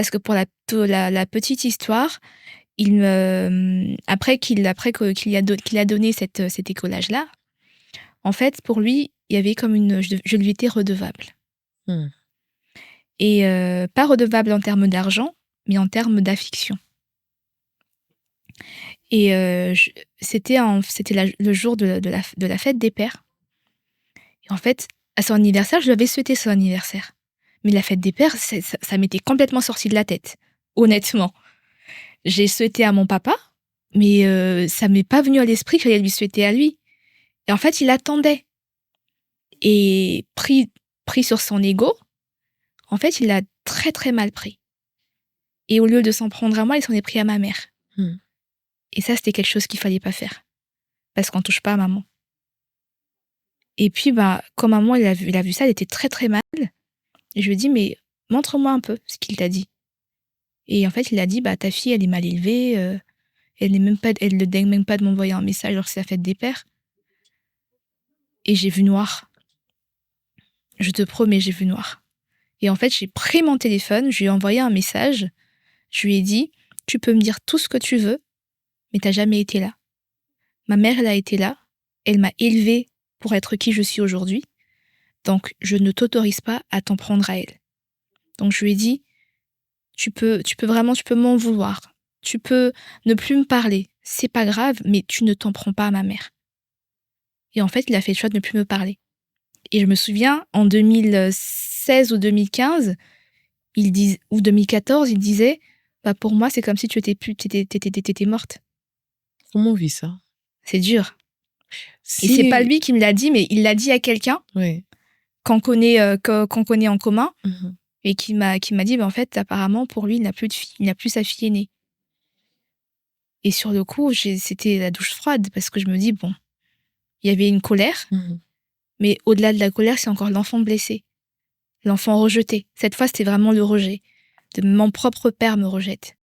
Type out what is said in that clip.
Parce que pour la petite histoire, après qu'il a donné cet écolage-là, en fait, pour lui, il y avait comme je lui étais redevable. Mmh. Et pas redevable en termes d'argent, mais en termes d'affection. Et c'était le jour de la fête des pères. Et en fait, à son anniversaire, je lui avais souhaité son anniversaire. Mais la fête des pères, ça m'était complètement sorti de la tête, honnêtement. J'ai souhaité à mon papa, mais ça m'est pas venu à l'esprit que j'allais lui souhaiter à lui. Et en fait, il attendait. Et pris sur son ego, en fait, il l'a très très mal pris. Et au lieu de s'en prendre à moi, il s'en est pris à ma mère. Mmh. Et ça, c'était quelque chose qu'il fallait pas faire. Parce qu'on touche pas à maman. Et puis, bah, quand maman, il a vu ça, elle était très très mal. Et je lui ai dit, mais montre-moi un peu ce qu'il t'a dit. Et en fait, il a dit, bah, ta fille, elle est mal élevée. Elle ne daigne même pas de m'envoyer un message alors que c'est la fête des pères. Et j'ai vu noir. Je te promets, j'ai vu noir. Et en fait, j'ai pris mon téléphone, je lui ai envoyé un message. Je lui ai dit, tu peux me dire tout ce que tu veux, mais t'as jamais été là. Ma mère, elle a été là. Elle m'a élevée pour être qui je suis aujourd'hui. Donc, je ne t'autorise pas à t'en prendre à elle. Donc, je lui ai dit, tu peux m'en vouloir. Tu peux ne plus me parler. C'est pas grave, mais tu ne t'en prends pas à ma mère. Et en fait, il a fait le choix de ne plus me parler. Et je me souviens, en 2016 ou 2015, ou 2014, il disait, bah, pour moi, c'est comme si t'étais morte. Comment on vit ça? C'est dur. Et c'est pas lui qui me l'a dit, mais il l'a dit à quelqu'un Oui. qu'on connaît en commun, Mmh. et qui m'a dit, bah, en fait, apparemment, pour lui, il n'a plus de fille, il n'a plus sa fille aînée. Et sur le coup, c'était la douche froide, parce que je me dis, bon, il y avait une colère, Mmh. mais au-delà de la colère, c'est encore l'enfant blessé, l'enfant rejeté. Cette fois, c'était vraiment le rejet. Mon propre père me rejette.